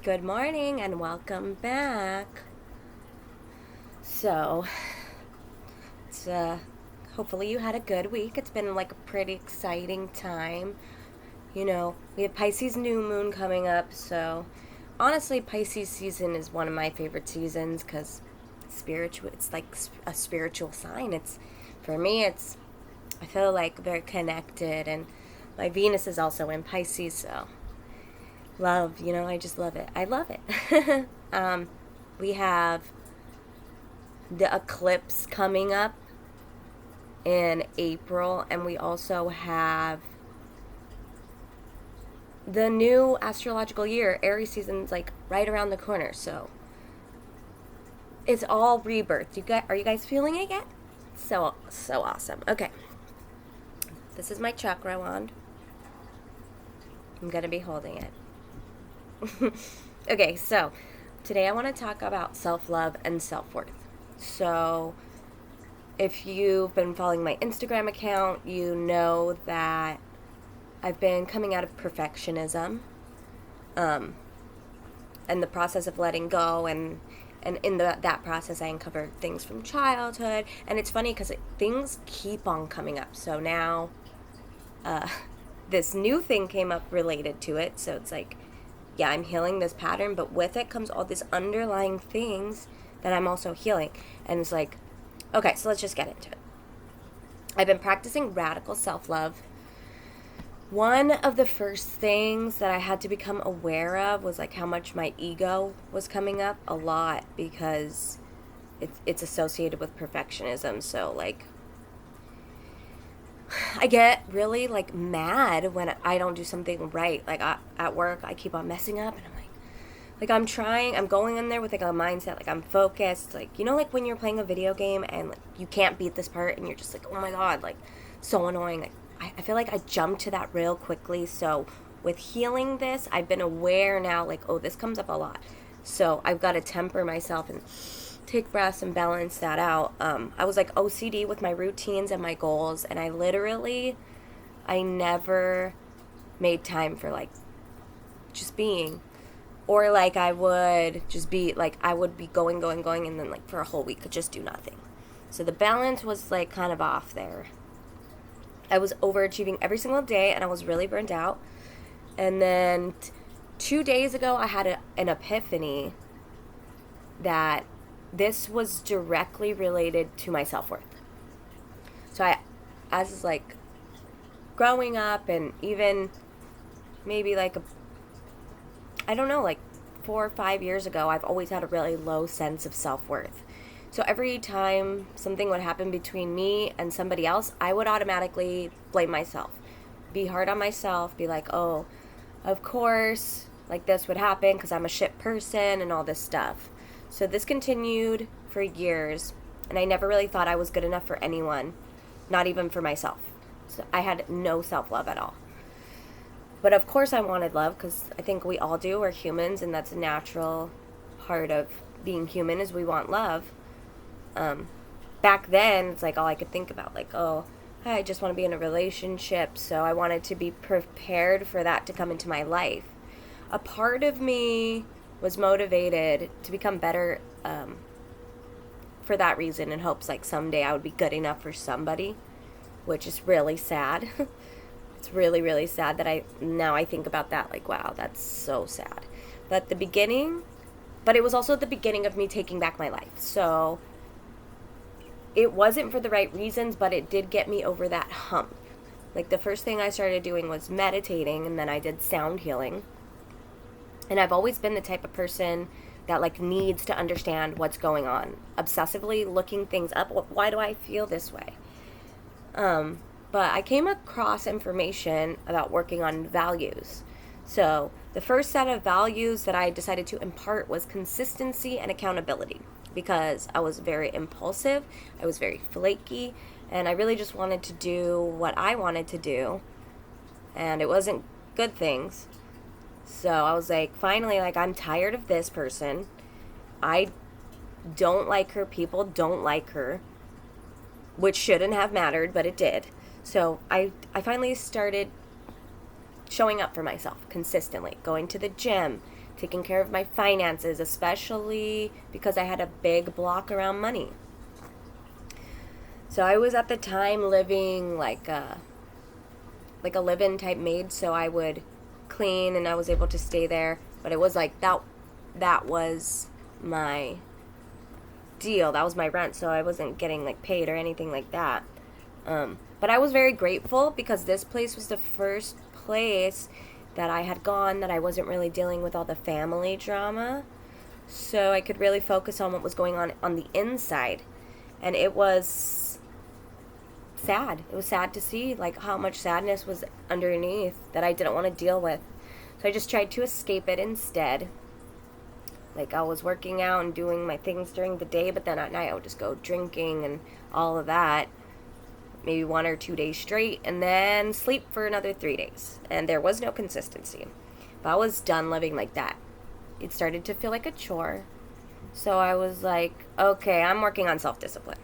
Good morning and welcome back. So, it's hopefully you had a good week. It's been like a pretty exciting time. We have Pisces new moon coming up, so honestly, Pisces season is one of my favorite seasons cuz it's like a spiritual sign. It's for me it's I feel like very connected, and my Venus is also in Pisces, so love, I just love it. I love it. We have the eclipse coming up in April, and we also have the new astrological year. Aries season's like right around the corner, so it's all rebirth. Are you guys feeling it yet? So awesome. Okay, this is my chakra wand. I'm gonna be holding it. Okay, so today I want to talk about self-love and self-worth. So if you've been following my Instagram account, you know that I've been coming out of perfectionism, and the process of letting go, and in that process I uncovered things from childhood. And it's funny because things keep on coming up. So now this new thing came up related to it, so it's like, yeah, I'm healing this pattern, but with it comes all these underlying things that I'm also healing. And it's like, okay, so let's just get into it. I've been practicing radical self-love. One of the first things that I had to become aware of was like how much my ego was coming up a lot, because it's associated with perfectionism. So like I get really like mad when I don't do something right. Like at work, I keep on messing up, and I'm I'm going in there with like a mindset, like I'm focused, like, like when you're playing a video game and like you can't beat this part and you're just like, oh my God, like so annoying. Like, I feel like I jumped to that real quickly. So with healing this, I've been aware now, like, oh, this comes up a lot. So I've got to temper myself and take breaths and balance that out. I was like OCD with my routines and my goals, and I never made time for like just being. Or like I would just be like, I would be going, and then like for a whole week could just do nothing. So the balance was like kind of off there. I was overachieving every single day, and I was really burnt out. And then 2 days ago, I had an epiphany that this was directly related to my self-worth. So as like growing up, and even maybe like I don't know, like 4 or 5 years ago, I've always had a really low sense of self-worth. So every time something would happen between me and somebody else, I would automatically blame myself, be hard on myself, be like, oh, of course, like this would happen because I'm a shit person and all this stuff. So this continued for years, and I never really thought I was good enough for anyone, not even for myself. So I had no self-love at all. But of course I wanted love, because I think we all do. We're humans, and that's a natural part of being human, is we want love. Back then, it's like all I could think about, like, oh, I just want to be in a relationship, so I wanted to be prepared for that to come into my life. A part of me was motivated to become better for that reason, in hopes like someday I would be good enough for somebody, which is really sad. It's really, really sad that I think about that, like, wow, that's so sad. But it was also the beginning of me taking back my life. So it wasn't for the right reasons, but it did get me over that hump. Like the first thing I started doing was meditating, and then I did sound healing. And I've always been the type of person that like needs to understand what's going on, obsessively looking things up. Why do I feel this way? But I came across information about working on values. So the first set of values that I decided to impart was consistency and accountability, because I was very impulsive, I was very flaky, and I really just wanted to do what I wanted to do, and it wasn't good things. So I was like, finally, like, I'm tired of this person. I don't like her. People don't like her, which shouldn't have mattered, but it did. So I finally started showing up for myself consistently, going to the gym, taking care of my finances, especially because I had a big block around money. So I was at the time living like a live-in type maid, so I would clean and I was able to stay there, but it was like that was my deal. That was my rent, so I wasn't getting like paid or anything like that. But I was very grateful because this place was the first place that I had gone that I wasn't really dealing with all the family drama. So I could really focus on what was going on the inside. And it was sad. It was sad to see like how much sadness was underneath that I didn't want to deal with. So I just tried to escape it instead. Like I was working out and doing my things during the day, but then at night I would just go drinking and all of that. Maybe 1 or 2 days straight, and then sleep for another 3 days. And there was no consistency. But I was done living like that. It started to feel like a chore. So I was like, okay, I'm working on self-discipline.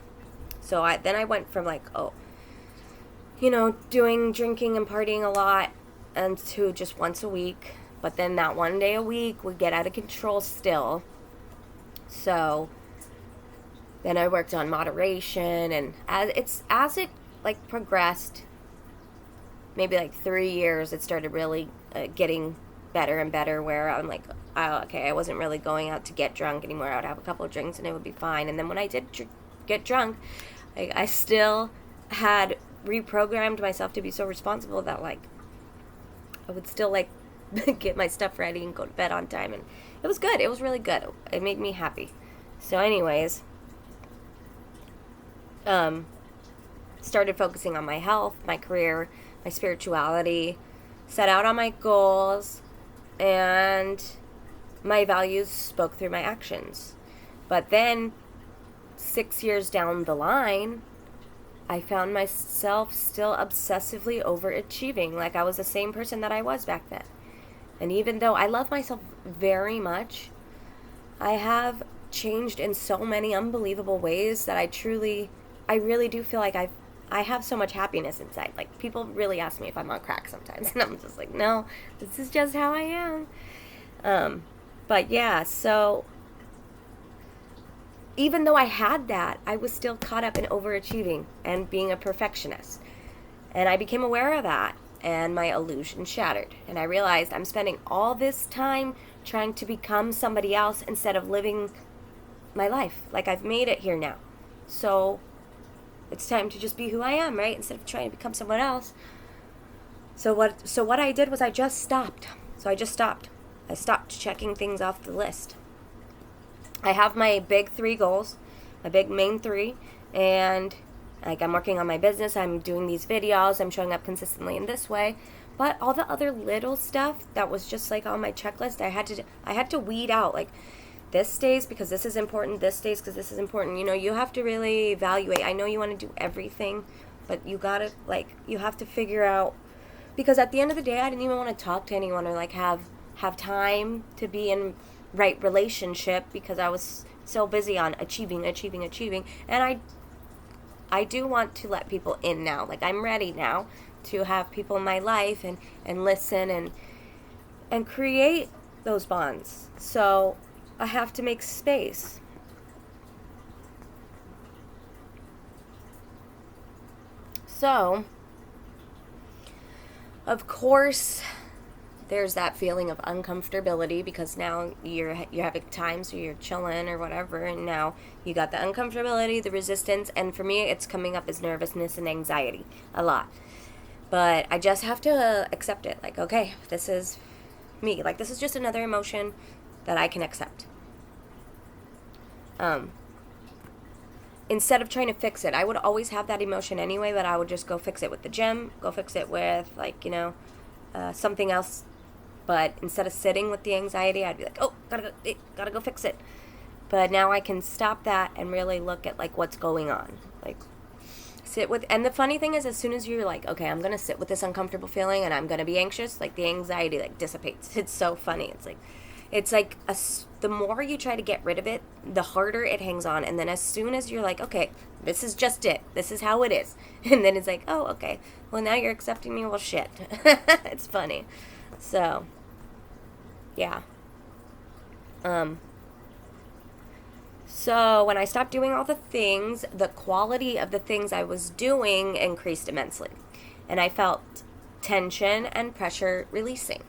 So then I went from like, doing drinking and partying a lot, and to just once a week. But then that 1 day a week would get out of control still. So then I worked on moderation, and as it like progressed, maybe like 3 years, it started really getting better and better, where I'm like, oh, okay, I wasn't really going out to get drunk anymore. I would have a couple of drinks and it would be fine. And then when I did get drunk, I still had reprogrammed myself to be so responsible that like I would still like get my stuff ready and go to bed on time, and it was good. It was really good. It made me happy. So anyways, started focusing on my health, my career, my spirituality, set out on my goals, and my values spoke through my actions. But then 6 years down the line, I found myself still obsessively overachieving. Like I was the same person that I was back then. And even though I love myself very much, I have changed in so many unbelievable ways that I really do feel like I have so much happiness inside. Like people really ask me if I'm on crack sometimes, and I'm just like, no, this is just how I am. But yeah, so even though I had that, I was still caught up in overachieving and being a perfectionist. And I became aware of that, and my illusion shattered. And I realized I'm spending all this time trying to become somebody else instead of living my life. Like I've made it here now. So it's time to just be who I am, right? Instead of trying to become someone else. So what I did was I just stopped. I stopped checking things off the list. I have my big 3 goals, my big main 3, and like I'm working on my business, I'm doing these videos, I'm showing up consistently in this way. But all the other little stuff that was just like on my checklist, I had to weed out. Like this stays because this is important, this stays because this is important. You have to really evaluate. I know you want to do everything, but you have to figure out, because at the end of the day, I didn't even want to talk to anyone or like have time to be in right relationship because I was so busy on achieving. And I do want to let people in now. Like I'm ready now to have people in my life and listen and create those bonds. So I have to make space. So, of course, there's that feeling of uncomfortability because now you're having times where you're chilling or whatever, and now you got the uncomfortability, the resistance, and for me, it's coming up as nervousness and anxiety a lot. But I just have to accept it. Like, okay, this is me. Like, this is just another emotion that I can accept. Instead of trying to fix it, I would always have that emotion anyway, but I would just go fix it with the gym, go fix it with, something else. But instead of sitting with the anxiety, I'd be like, oh, gotta go fix it. But now I can stop that and really look at, like, what's going on. Like, sit with, and the funny thing is, as soon as you're like, okay, I'm gonna sit with this uncomfortable feeling and I'm gonna be anxious, like, the anxiety, like, dissipates. It's so funny. It's like the more you try to get rid of it, the harder it hangs on. And then as soon as you're like, okay, this is just it. This is how it is. And then it's like, oh, okay. Well, now you're accepting me. Well, shit. It's funny. So, yeah. So when I stopped doing all the things, the quality of the things I was doing increased immensely. And I felt tension and pressure releasing.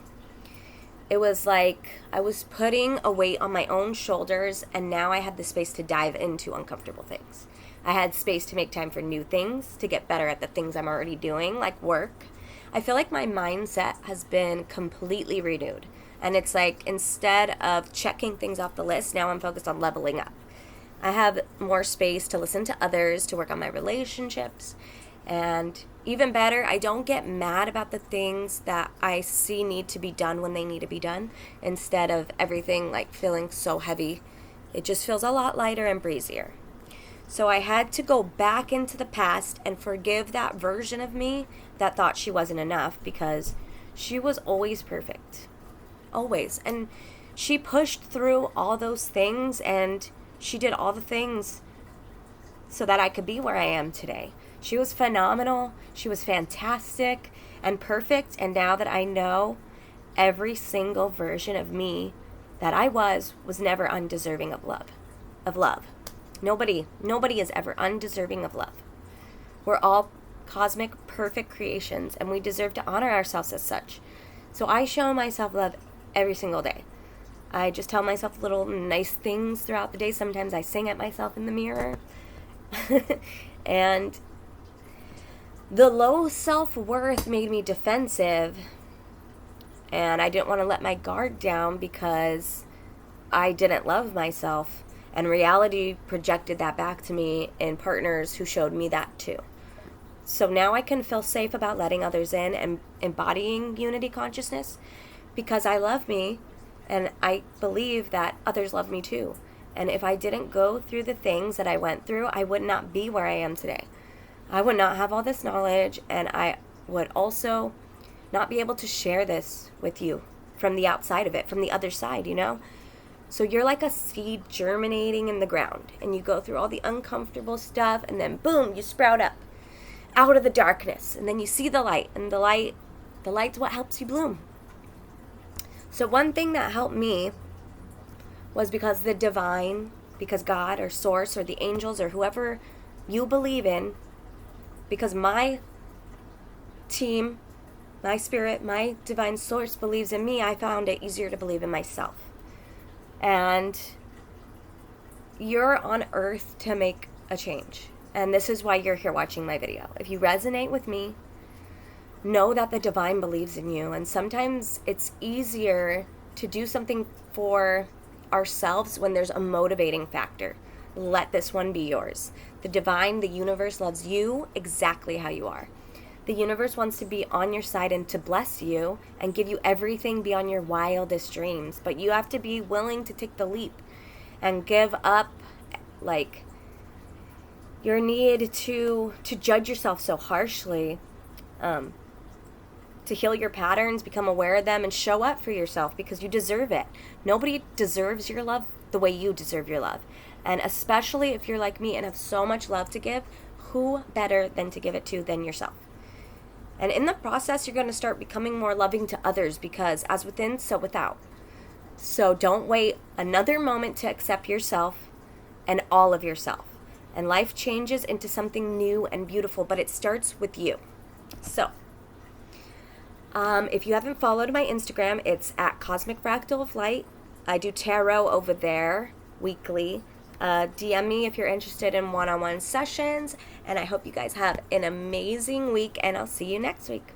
It was like I was putting a weight on my own shoulders, and now I had the space to dive into uncomfortable things. I had space to make time for new things, to get better at the things I'm already doing, like work. I feel like my mindset has been completely renewed. And it's like instead of checking things off the list, now I'm focused on leveling up. I have more space to listen to others, to work on my relationships, and even better, I don't get mad about the things that I see need to be done when they need to be done, instead of everything like feeling so heavy. It just feels a lot lighter and breezier. So I had to go back into the past and forgive that version of me that thought she wasn't enough, because she was always perfect. Always. And she pushed through all those things, and she did all the things so that I could be where I am today. She was phenomenal. She was fantastic and perfect. And now that I know, every single version of me that I was never undeserving of love. Nobody is ever undeserving of love. We're all cosmic, perfect creations, and we deserve to honor ourselves as such. So I show myself love every single day. I just tell myself little nice things throughout the day. Sometimes I sing at myself in the mirror. And the low self-worth made me defensive, and I didn't want to let my guard down because I didn't love myself. And reality projected that back to me in partners who showed me that too. So now I can feel safe about letting others in and embodying unity consciousness, because I love me and I believe that others love me too. And if I didn't go through the things that I went through, I would not be where I am today. I would not have all this knowledge, and I would also not be able to share this with you from the outside of it, from the other side, you know? So you're like a seed germinating in the ground, and you go through all the uncomfortable stuff, and then boom, you sprout up out of the darkness, and then you see the light, and the light's what helps you bloom. So one thing that helped me was because God or source or the angels or whoever you believe in, because my team, my spirit, my divine source believes in me, I found it easier to believe in myself. And you're on earth to make a change. And this is why you're here watching my video. If you resonate with me, know that the divine believes in you. And sometimes it's easier to do something for ourselves when there's a motivating factor. Let this one be yours. The divine, the universe loves you exactly how you are. The universe wants to be on your side and to bless you and give you everything beyond your wildest dreams. But you have to be willing to take the leap and give up like your need to judge yourself so harshly, to heal your patterns, become aware of them, and show up for yourself because you deserve it. Nobody deserves your love the way you deserve your love. And especially if you're like me and have so much love to give, who better than to give it to than yourself? And in the process, you're going to start becoming more loving to others, because as within, so without. So don't wait another moment to accept yourself and all of yourself. And life changes into something new and beautiful, but it starts with you. So, if you haven't followed my Instagram, it's at Cosmic Fractal of Light. I do tarot over there weekly. DM me if you're interested in one-on-one sessions. And I hope you guys have an amazing week, and I'll see you next week.